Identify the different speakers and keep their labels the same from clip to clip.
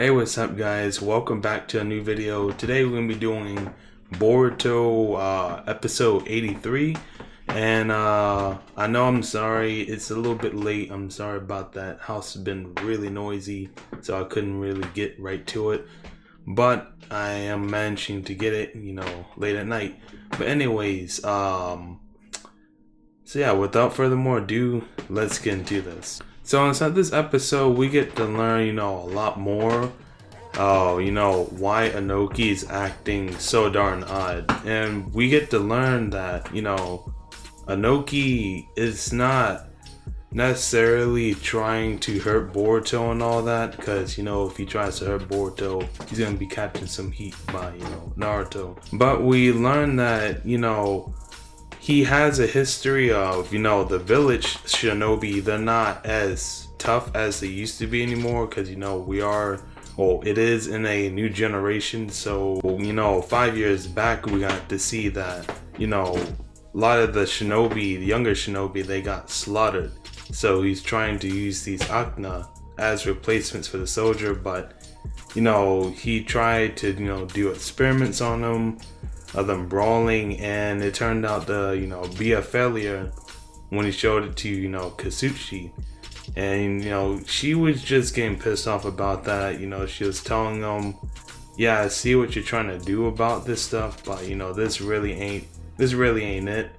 Speaker 1: Hey, what's up guys? Welcome back to a new video. Today we're going to be doing Boruto episode 83. And I know I'm sorry, it's a little bit late. I'm sorry about that. House has been really noisy, so I couldn't really get right to it. But I am managing to get it, late at night. But anyways, so yeah, without further more ado, let's get into this. So inside this episode, we get to learn, a lot more. Why Onoki is acting so darn odd. And we get to learn that, Onoki is not necessarily trying to hurt Boruto and all that. Because, if he tries to hurt Boruto, he's going to be catching some heat by, Naruto. But we learn that, he has a history of, the village shinobi. They're not as tough as they used to be anymore because, it is in a new generation. So, 5 years back, we got to see that, a lot of the shinobi, the younger shinobi, they got slaughtered. So he's trying to use these Akna as replacements for the soldier. But, he tried to, do experiments on them. Of them brawling, and it turned out to be a failure when he showed it to Katsuchi. And she was just getting pissed off about that. She was telling them, yeah, I see what you're trying to do about this stuff, but this really ain't it.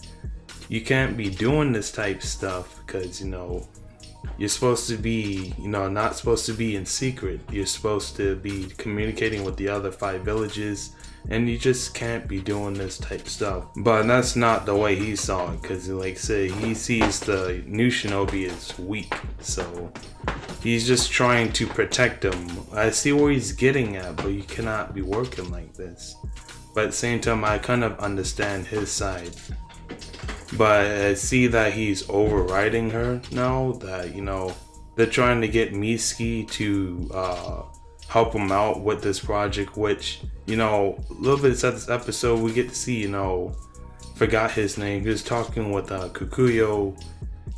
Speaker 1: You can't be doing this type stuff because you're supposed to be not supposed to be in secret. You're supposed to be communicating with the other 5 villages. And you just can't be doing this type stuff. But that's not the way he saw it, because like say he sees the new shinobi as weak. So he's just trying to protect him. I see where he's getting at, but you cannot be working like this. But at the same time, I kind of understand his side. But I see that he's overriding her now, that they're trying to get Mitsuki to help him out with this project, which a little bit inside this episode we get to see, forgot his name, he was talking with Kukuyo.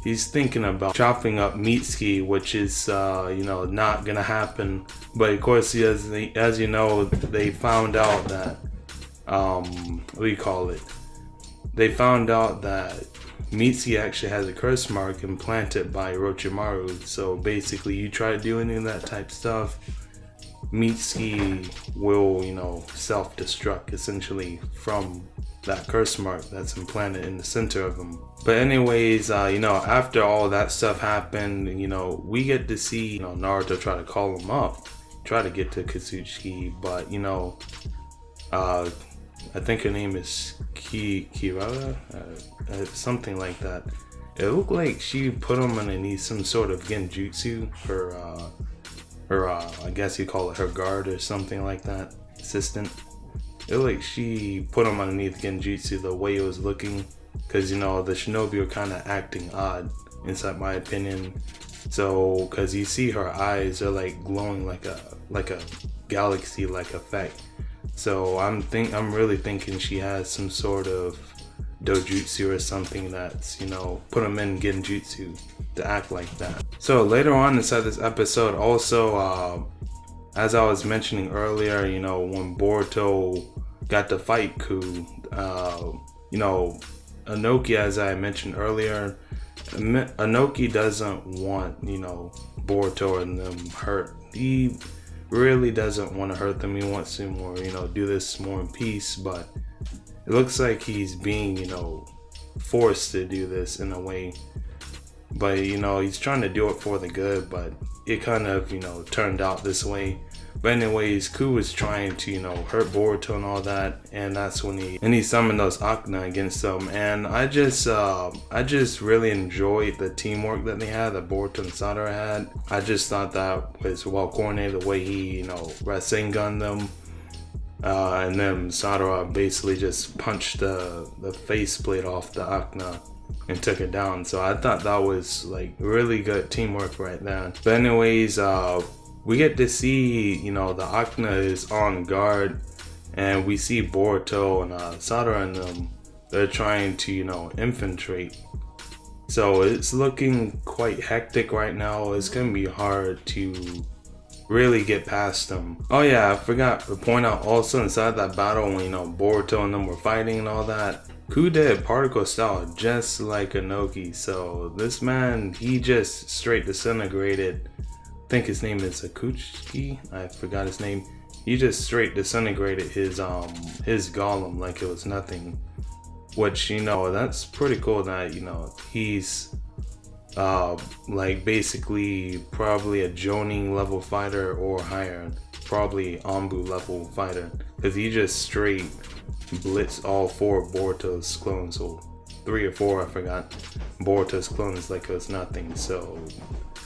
Speaker 1: He's thinking about chopping up Mitsuki, which is not gonna happen. But of course, as you know, they found out that they found out that Mitsuki actually has a curse mark implanted by Orochimaru. So basically, you try to do any of that type stuff, Mitsuki will, self-destruct essentially from that curse mark that's implanted in the center of him. But anyways, after all that stuff happened, we get to see, Naruto try to call him up, try to get to Katsuchi, but, I think her name is Kirara, something like that. It looked like she put him underneath some sort of genjutsu, her I guess you call it her guard or something like that, assistant. It looked like she put him underneath genjutsu the way it was looking, because the shinobi were kind of acting odd, inside my opinion. So, because you see her eyes are like glowing like a galaxy like effect. So I'm really thinking she has some sort of dojutsu or something that's put them in genjutsu to act like that. So later on inside this episode also, as I was mentioning earlier, when Boruto got to fight Ku, Onoki, as I mentioned earlier, Onoki doesn't want Boruto and them hurt. He really doesn't want to hurt them. He wants to more do this more in peace, but it looks like he's being, forced to do this in a way. But, he's trying to do it for the good, but it kind of, turned out this way. But anyways, Ku was trying to, hurt Boruto and all that, and that's when he summoned those Akna against them. And I just really enjoyed the teamwork that they had, that Boruto and Sadara had. I just thought that was well coordinated, the way he, Rasengan them. And then Sadara basically just punched the faceplate off the Akna and took it down. So I thought that was like really good teamwork right there. But anyways, we get to see, the Akna is on guard, and we see Boruto and Sadara and them, they're trying to, infiltrate. So it's looking quite hectic right now. It's gonna be hard to really get past them. Oh yeah, I forgot to point out also inside that battle when, you know, Boruto and them were fighting and all that, Ku did particle style just like Onoki. So this man, he just straight disintegrated. I think his name is Akuchi. I forgot his name. He just straight disintegrated his golem like it was nothing. Which, you know, that's pretty cool that, you know, he's like basically probably a Jonin level fighter or higher, probably Anbu level fighter, because he just straight blitzed all 4 of Boruto's clones, or 3 or 4, I forgot, Boruto's clones like it was nothing. So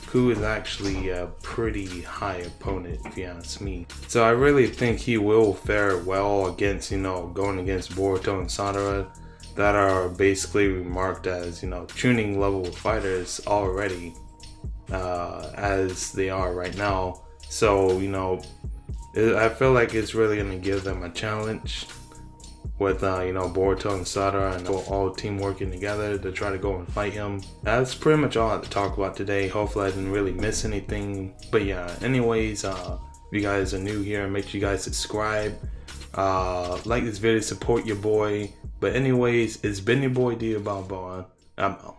Speaker 1: Ku is actually a pretty high opponent if you ask me. So I really think he will fare well against, you know, going against Boruto and Sadara, that are basically marked as, you know, tuning level fighters already, as they are right now. So, you know, I feel like it's really going to give them a challenge with, you know, Boruto and Sadara and all team working together to try to go and fight him. That's pretty much all I have to talk about today. Hopefully I didn't really miss anything. But yeah, anyways, if you guys are new here, make sure you guys subscribe. Like this video, support your boy. But anyways, it's been your boy Dia Balboa. I'm out.